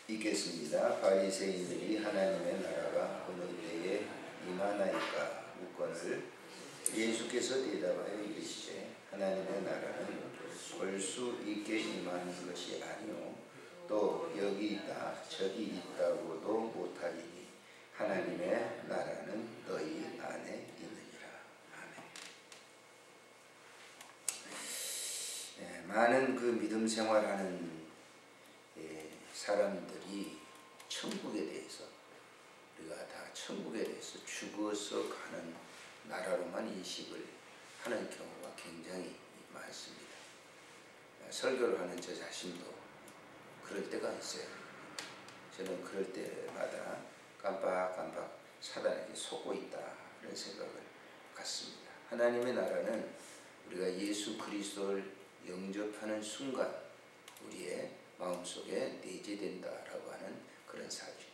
읽겠습니다. 바리새인들이 하나님의 나라가 어느 때에 임하나이까 묻거늘 예수께서 대답하여 이르시되 하나님의 나라는 볼 수 있게 임하는 것이 아니요 또 여기 있다 저기 있다고도 못하리니 하나님의 나라는 너희 안에 있느니라. 아멘. 많은 그 믿음 생활하는 사람들이 천국에 대해서 우리가 다 천국에 대해서 죽어서 가는 나라로만 인식을 하는 경우가 굉장히 많습니다. 설교를 하는 저 자신도 그럴 때가 있어요. 저는 그럴 때마다 깜빡깜빡 사단에게 속고 있다 이런 생각을 갖습니다. 하나님의 나라는 우리가 예수 그리스도를 영접하는 순간 우리의 마음속에 내재된다라고 하는 그런 사실.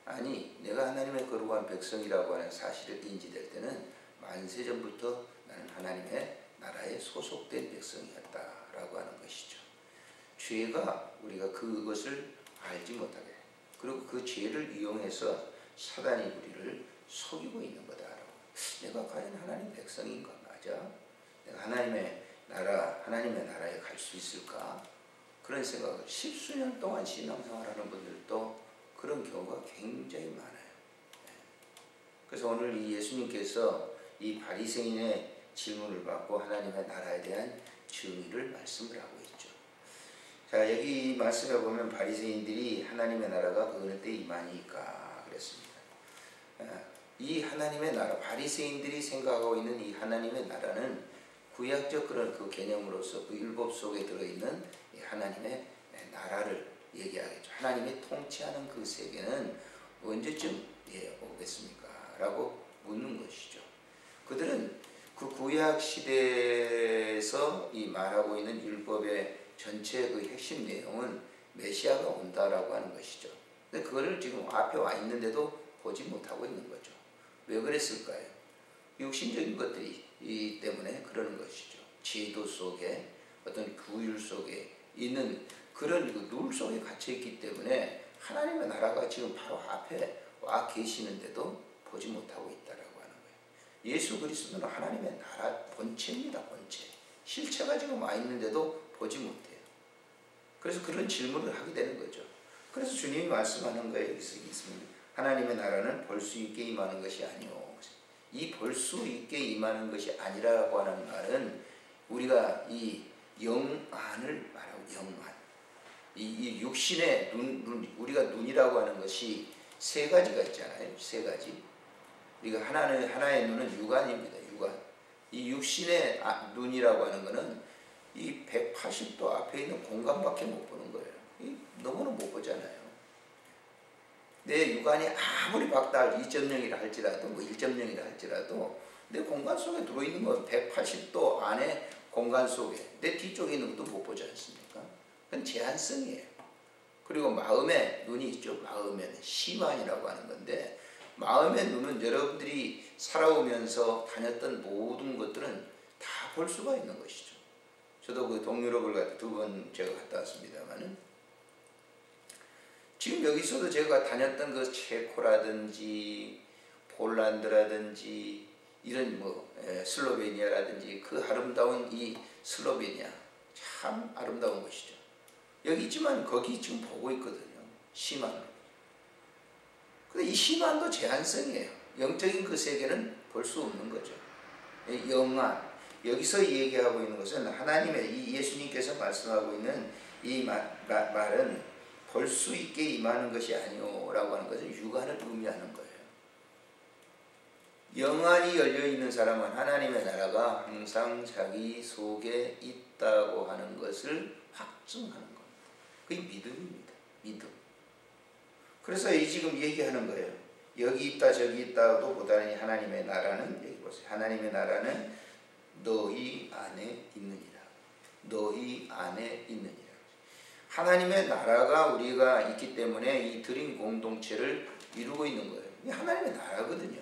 아니 내가 하나님의 거룩한 백성이라고 하는 사실을 인지될 때는 만세전부터 나는 하나님의 나라에 소속된 백성이었다라고 하는 것이죠. 죄가 우리가 그것을 알지 못하게 그리고 그 죄를 이용해서 사단이 우리를 속이고 있는 거다라고. 내가 과연 하나님 백성인가? 맞아? 내가 하나님의 나라에 갈 수 있을까? 그런 생각을 십수년 동안 신앙생활하는 분들도 그런 경우가 굉장히 많아요. 그래서 오늘 이 예수님께서 이 바리새인의 질문을 받고 하나님의 나라에 대한 정의를 말씀을 하고 있죠. 자, 여기 말씀에 보면 바리새인들이 하나님의 나라가 어느 때 임하니까 그랬습니다. 이 하나님의 나라, 바리새인들이 생각하고 있는 이 하나님의 나라는 구약적 그런 그 개념으로서 그 율법 속에 들어있는 하나님의 나라를 얘기하겠죠. 하나님이 통치하는 그 세계는 언제쯤 오겠습니까? 라고 묻는 것이죠. 그들은 그 구약 시대에서 이 말하고 있는 율법의 전체 그 핵심 내용은 메시아가 온다라고 하는 것이죠. 근데 그거를 지금 앞에 와 있는데도 보지 못하고 있는 거죠. 왜 그랬을까요? 육신적인 것들이 때문에 그러는 것이죠. 제도 속에 어떤 규율 속에 있는 그런 룰 속에 갇혀있기 때문에 하나님의 나라가 지금 바로 앞에 와 계시는데도 보지 못하고 있다라고 하는 거예요. 예수 그리스도는 하나님의 나라 본체입니다. 본체. 실체가 지금 와 있는데도 보지 못해요. 그래서 그런 질문을 하게 되는 거죠. 그래서 주님이 말씀하는 거예요. 여기서 있습니다. 하나님의 나라는 볼 수 있게 임하는 것이 아니오. 이 볼 수 있게 임하는 것이 아니라고 하는 말은 우리가 이 영안을 말하고 영안. 이 육신의 눈, 우리가 눈이라고 하는 것이 세 가지가 있잖아요. 세 가지. 우리가 하나의 눈은 육안입니다. 육안. 이 육신의 눈이라고 하는 것은 이 180도 앞에 있는 공간밖에 못 보는 거예요. 너무나 못 보잖아요. 내 육안이 아무리 박달 2.0이라 할지라도 1.0이라 할지라도 내 공간 속에 들어있는 건 180도 안에 공간 속에 내 뒤쪽에 있는 것도 못 보지 않습니까? 그건 제한성이에요. 그리고 마음의 눈이 있죠. 마음에는 시만이라고 하는 건데 마음의 눈은 여러분들이 살아오면서 다녔던 모든 것들은 다 볼 수가 있는 것이죠. 저도 그 동유럽을 2번 제가 갔다 왔습니다만은 지금 여기서도 제가 다녔던 그 체코라든지 폴란드라든지 이런 슬로베니아라든지 그 아름다운 이 슬로베니아 참 아름다운 곳이죠. 여기 있지만 거기 지금 보고 있거든요. 시만으로. 근데 이 시만도 제한성이에요. 영적인 그 세계는 볼 수 없는 거죠. 영안. 여기서 얘기하고 있는 것은 하나님의 이 예수님께서 말씀하고 있는 이 말은 볼 수 있게 임하는 것이 아니오라고 하는 것은 육안을 의미하는 거예요. 영안이 열려있는 사람은 하나님의 나라가 항상 자기 속에 있다고 하는 것을 확증하는 겁니다. 그게 믿음입니다. 믿음. 그래서 지금 얘기하는 거예요. 여기 있다 저기 있다도 보다니 하나님의 나라는 여기 보세요. 하나님의 나라는 너희 안에 있느니라. 너희 안에 있느니라. 하나님의 나라가 우리가 있기 때문에 이 드림 공동체를 이루고 있는 거예요. 이게 하나님의 나라거든요.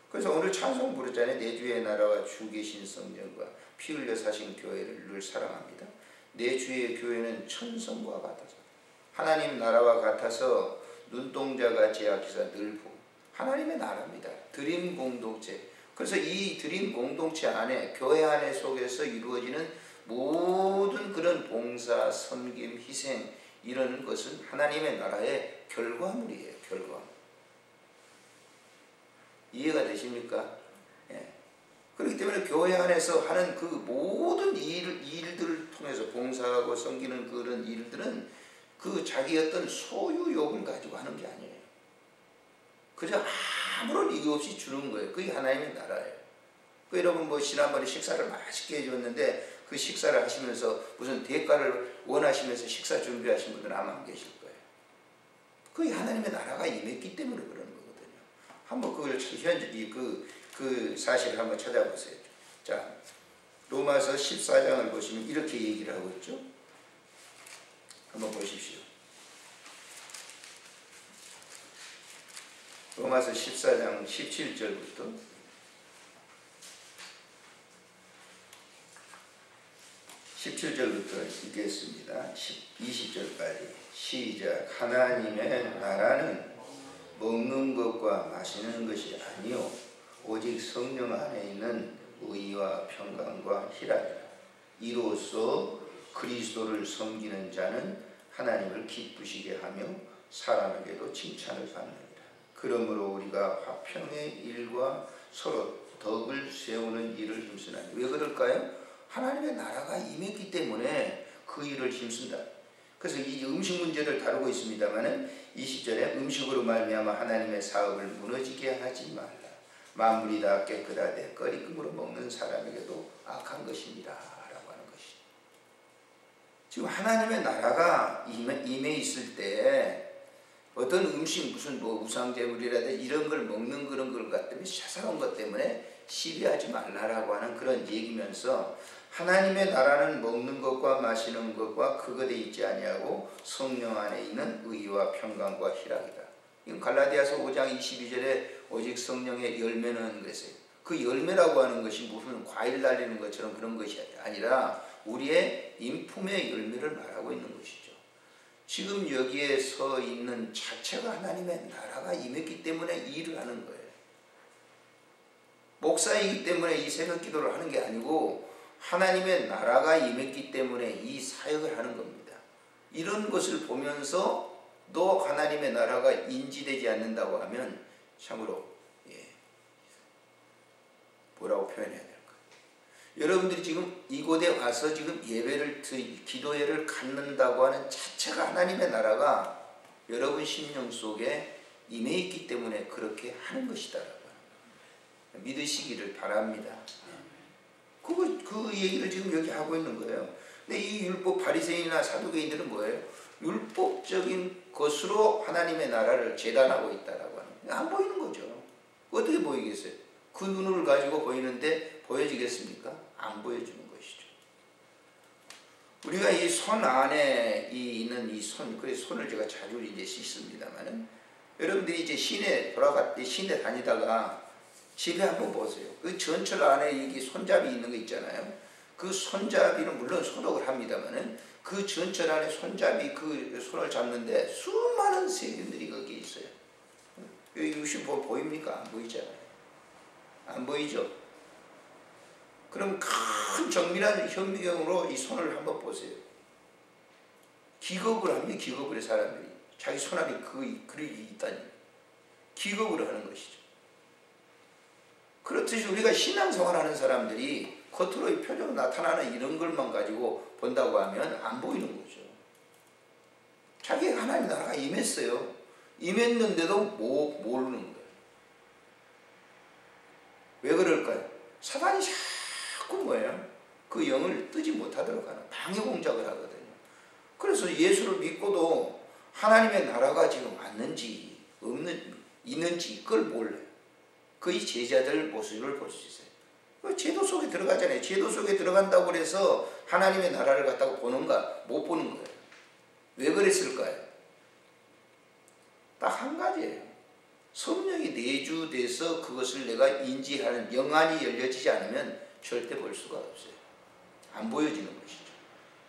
그래서 오늘 찬송 부르잖아요. 내 주의 나라와 주 계신 성전과 피 흘려 사신 교회를 늘 사랑합니다. 내 주의 교회는 천성과 같아서 하나님 나라와 같아서 눈동자같이 아끼사 늘 보고 하나님의 나라입니다. 드림 공동체. 그래서 이 드림 공동체 안에 교회 안에 속에서 이루어지는 모든 그런 봉사, 섬김, 희생 이런 것은 하나님의 나라의 결과물이에요. 결과물. 이해가 되십니까? 예. 그렇기 때문에 교회 안에서 하는 그 모든 일들을 통해서 봉사하고 섬기는 그런 일들은 그 자기 어떤 소유욕을 가지고 하는 게 아니에요. 그저 아무런 이유 없이 주는 거예요. 그게 하나님의 나라예요. 그 여러분 뭐 지난번에 식사를 맛있게 해줬는데 그 식사를 하시면서 무슨 대가를 원하시면서 식사 준비하신 분들은 아마 안 계실 거예요. 그게 하나님의 나라가 임했기 때문에 그러는 거거든요. 한번 그걸 현재 그 사실을 한번 찾아보세요. 자, 로마서 14장을 보시면 이렇게 얘기를 하고 있죠. 한번 보십시오. 로마서 14장 17절부터 17절부터 읽겠습니다. 20절까지 시작. 하나님의 나라는 먹는 것과 마시는 것이 아니요 오직 성령 안에 있는 의와 평강과 희락이라. 이로써 그리스도를 섬기는 자는 하나님을 기쁘시게 하며 사람에게도 칭찬을 받느니라. 그러므로 우리가 화평의 일과 서로 덕을 세우는 일을 힘쓰나니. 왜 그럴까요? 하나님의 나라가 임했기 때문에 그 일을 힘쓴다. 그래서 이 음식 문제를 다루고 있습니다만은 20절에 음식으로 말미암아 하나님의 사업을 무너지게 하지 말라. 만물이 다 깨끗하되 꺼리낌으로 먹는 사람에게도 악한 것입니다. 라고 하는 것이죠. 지금 하나님의 나라가 임해 있을 때 어떤 음식 무슨 뭐 우상제물이라든지 이런 걸 먹는 그런 걸 때문에 사사로운 것 때문에 시비하지 말라라고 하는 그런 얘기면서 하나님의 나라는 먹는 것과 마시는 것과 그것에 있지 아니하고 성령 안에 있는 의와 평강과 희락이다. 이건 갈라디아서 5장 22절에 오직 성령의 열매는 그랬어요. 그 열매라고 하는 것이 무슨 과일 날리는 것처럼 그런 것이 아니라 우리의 인품의 열매를 말하고 있는 것이죠. 지금 여기에 서 있는 자체가 하나님의 나라가 임했기 때문에 일을 하는 거예요. 목사이기 때문에 이 새벽 기도를 하는 게 아니고 하나님의 나라가 임했기 때문에 이 사역을 하는 겁니다. 이런 것을 보면서 또 하나님의 나라가 인지되지 않는다고 하면 참으로 뭐라고 표현해야 될까? 여러분들이 지금 이곳에 와서 지금 예배를 기도회를 갖는다고 하는 자체가 하나님의 나라가 여러분 심령 속에 임해 있기 때문에 그렇게 하는 것이다라고 믿으시기를 바랍니다. 그 얘기를 지금 여기 하고 있는 거예요. 근데 이 율법 바리새인이나 사두개인들은 뭐예요? 율법적인 것으로 하나님의 나라를 재단하고 있다라고 하는 거예요. 안 보이는 거죠. 어떻게 보이겠어요? 그 눈을 가지고 보이는데 보여지겠습니까? 안 보여주는 것이죠. 우리가 이 손 안에 있는 이 손, 그래서 손을 제가 자주 이제 씻습니다만은 여러분들이 이제 시내 시내 다니다가 집에 한번 보세요. 그 전철 안에 이게 손잡이 있는 거 있잖아요. 그 손잡이는 물론 소독을 합니다만은 그 전철 안에 손잡이 그 손을 잡는데 수많은 세균들이 거기에 있어요. 여기 보입니까? 안 보이잖아요. 안 보이죠? 그럼 큰 정밀한 현미경으로 이 손을 한번 보세요. 기겁을 합니다. 기겁을 해 사람들이. 자기 손 안에 그릇이 있다니. 기겁을 하는 것이죠. 그렇듯이 우리가 신앙생활하는 사람들이 겉으로 표정으로 나타나는 이런 것만 가지고 본다고 하면 안 보이는 거죠. 자기가 하나님 나라가 임했어요. 임했는데도 모르는 거예요. 왜 그럴까요? 사단이 자꾸 뭐예요? 그 영을 뜨지 못하도록 하는 방해 공작을 하거든요. 그래서 예수를 믿고도 하나님의 나라가 지금 왔는지 있는지 그걸 몰라요. 거의 제자들 모습을 볼 수 있어요. 제도 속에 들어가잖아요. 제도 속에 들어간다고 해서 하나님의 나라를 갖다가 보는가? 못 보는 거예요. 왜 그랬을까요? 딱 한 가지예요. 성령이 내주돼서 그것을 내가 인지하는 영안이 열려지지 않으면 절대 볼 수가 없어요. 안 보여지는 것이죠.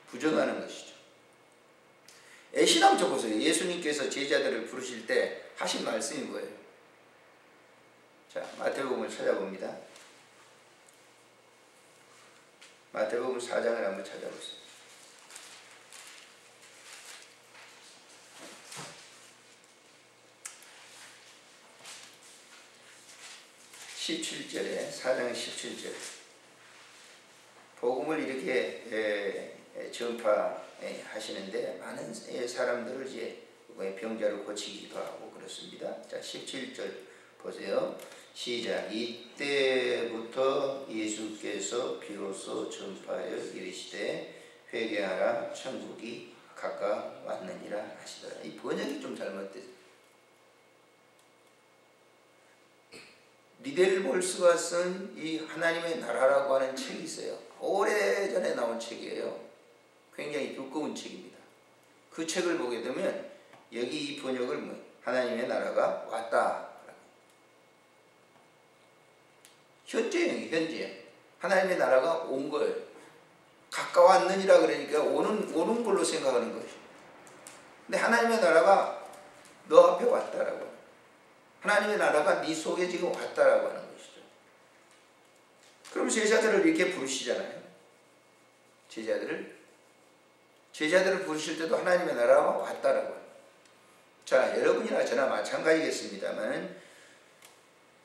부정하는 것이죠. 애신함 좀 보세요. 예수님께서 제자들을 부르실 때 하신 말씀이 뭐예요? 자, 마태복음을 찾아봅니다. 마태복음 4장을 한번 찾아보세요. 17절에 4장 17절 복음을 이렇게 전파하시는데 많은 사람들을 이제 병자를 고치기도 하고 그렇습니다. 자, 17절 보세요. 시작. 이때부터 예수께서 비로소 전파하여 이르시되 회개하라 천국이 가까웠느니라 하시더라. 이 번역이 좀 잘못됐어요. 리델볼스가 쓴 이 하나님의 나라라고 하는 책이 있어요. 오래전에 나온 책이에요. 굉장히 두꺼운 책입니다. 그 책을 보게 되면 여기 이 번역을 하나님의 나라가 왔다. 현재형이 현재형. 하나님의 나라가 온 거예요. 가까웠느니라 그러니까 오는 걸로 생각하는 것이죠. 근데 하나님의 나라가 너 앞에 왔다라고. 하나님의 나라가 네 속에 지금 왔다라고 하는 것이죠. 그럼 제자들을 이렇게 부르시잖아요. 제자들을 부르실 때도 하나님의 나라가 왔다라고 해요. 자, 여러분이나 저나 마찬가지겠습니다만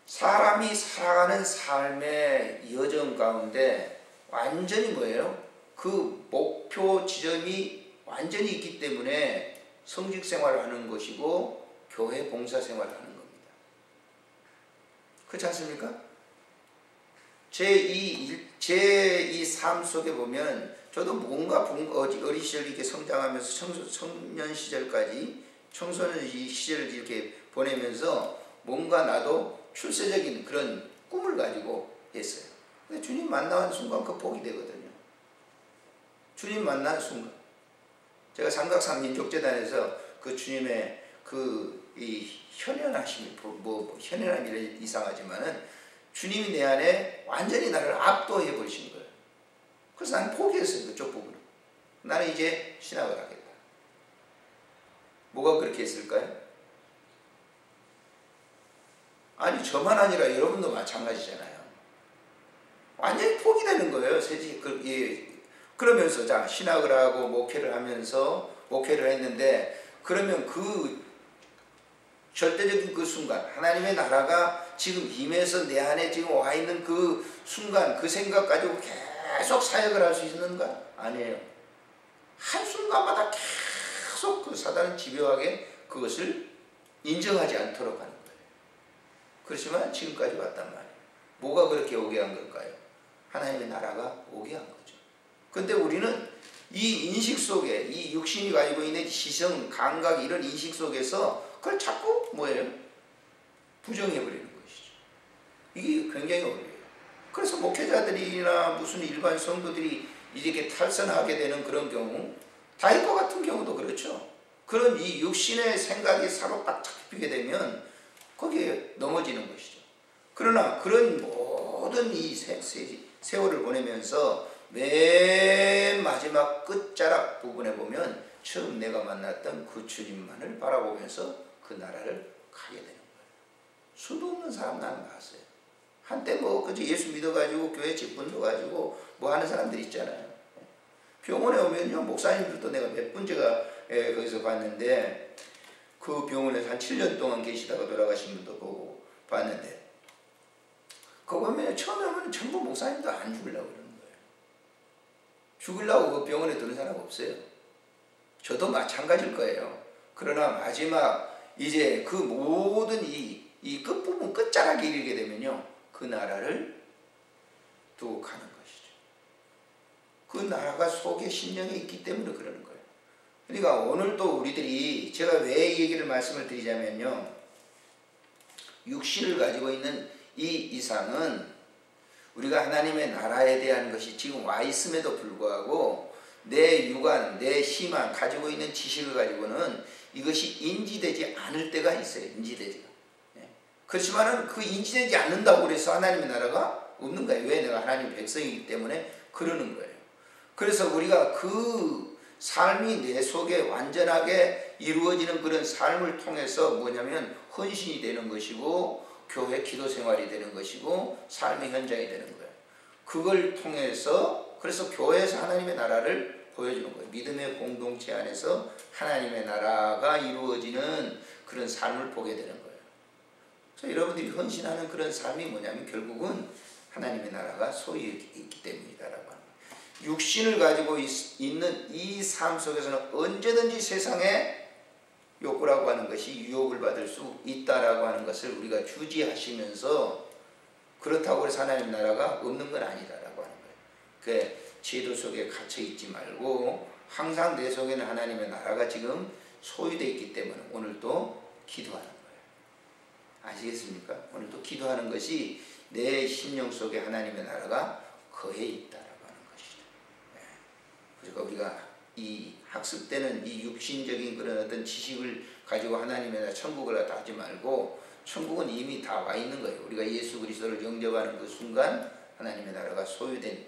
사람이 살아가는 삶의 여정 가운데 완전히 뭐예요? 그 목표 지점이 완전히 있기 때문에 성직 생활을 하는 것이고 교회 봉사 생활을 하는 겁니다. 그렇지 않습니까? 제 이 삶 속에 보면 저도 뭔가 어린 시절 이렇게 성장하면서 청년 시절까지 청소년 시절을 이렇게 보내면서 뭔가 나도 출세적인 그런 꿈을 가지고 했어요. 근데 주님 만나는 순간 그 복이 되거든요. 주님 만난 순간. 제가 삼각삼민족재단에서 그 주님의 이 현현하심이 현현함이 이상하지만은 주님이 내 안에 완전히 나를 압도해 버리신 거예요. 그래서 나는 포기했어요. 그쪽 부분을. 나는 이제 신학을 하겠다. 뭐가 그렇게 했을까요? 아니 저만 아니라 여러분도 마찬가지잖아요. 완전히 포기되는 거예요. 그러면서 자 신학을 하고 목회를 하면서 목회를 했는데 그러면 그 절대적인 그 순간 하나님의 나라가 지금 임해서 내 안에 지금 와 있는 그 순간 그 생각 가지고 계속 사역을 할 수 있는가? 아니에요. 한순간마다 계속 그 사단은 집요하게 그것을 인정하지 않도록 하는 거예요. 그렇지만 지금까지 왔단 말이에요. 뭐가 그렇게 오게 한 걸까요? 하나님의 나라가 오게 한 거죠. 근데 우리는 이 인식 속에 이 육신이 가지고 있는 시선, 감각 이런 인식 속에서 그걸 자꾸 뭐예요? 부정해버리는 것이죠. 이게 굉장히 어려워요. 그래서 목회자들이나 무슨 일반 성도들이 이렇게 탈선하게 되는 그런 경우 다윗과 같은 경우도 그렇죠. 그런 이 육신의 생각이 사로딱 잡히게 되면 거기에 넘어지는 것이죠. 그러나 그런 모든 이 세월을 보내면서 맨 마지막 끝자락 부분에 보면 처음 내가 만났던 그 주님만을 바라보면서 그 나라를 가게 되는 거예요. 수도 없는 사람 나는 봤어요. 한때 그저 예수 믿어가지고 교회 직분도 가지고 하는 사람들 있잖아요. 병원에 오면요 목사님들도 내가 몇 분 제가 거기서 봤는데 그 병원에서 한 7년 동안 계시다가 돌아가신 분도 보고 봤는데 그거 보면 처음에 오면 전부 목사님도 안 죽으려고 그러는 거예요. 죽으려고 그 병원에 드는 사람 없어요. 저도 마찬가지일 거예요. 그러나 마지막 이제 그 모든 이 끝부분 끝자락에 이르게 되면요 그 나라를 두고 가는 것이죠. 그 나라가 속에 심령에 있기 때문에 그러는 거예요. 그러니까 오늘도 우리들이 제가 왜 이 얘기를 말씀을 드리자면요 육신을 가지고 있는 이 이상은 우리가 하나님의 나라에 대한 것이 지금 와 있음에도 불구하고 내 육안, 내 힘만 가지고 있는 지식을 가지고는 이것이 인지되지 않을 때가 있어요. 인지되지가. 그렇지만은 그 인지되지 않는다고 해서 하나님의 나라가 없는 거예요. 왜? 내가 하나님의 백성이기 때문에 그러는 거예요. 그래서 우리가 그 삶이 내 속에 완전하게 이루어지는 그런 삶을 통해서 뭐냐면 헌신이 되는 것이고 교회 기도 생활이 되는 것이고 삶의 현장이 되는 거예요. 그걸 통해서 그래서 교회에서 하나님의 나라를 보여주는 거예요. 믿음의 공동체 안에서 하나님의 나라가 이루어지는 그런 삶을 보게 되는 거예요. 그래서 여러분들이 헌신하는 그런 삶이 뭐냐면 결국은 하나님의 나라가 소유에 있기 때문이다라고 하는 거예요. 육신을 가지고 있는 이 삶 속에서는 언제든지 세상에 욕구라고 하는 것이 유혹을 받을 수 있다라고 하는 것을 우리가 주지하시면서 그렇다고 해서 하나님 나라가 없는 건 아니다라고 하는 거예요. 그 제도 속에 갇혀 있지 말고 항상 내 속에는 하나님의 나라가 지금 소유되어 있기 때문에 오늘도 기도하는 거예요. 아시겠습니까? 오늘도 기도하는 것이 내 심령 속에 하나님의 나라가 거해 있다라고 하는 것이죠. 그러니까 우리가 이 학습 때는 이 육신적인 그런 어떤 지식을 가지고 하나님의 나라 천국을 하지 말고 천국은 이미 다 와 있는 거예요. 우리가 예수 그리스도를 영접하는 그 순간 하나님의 나라가 소유된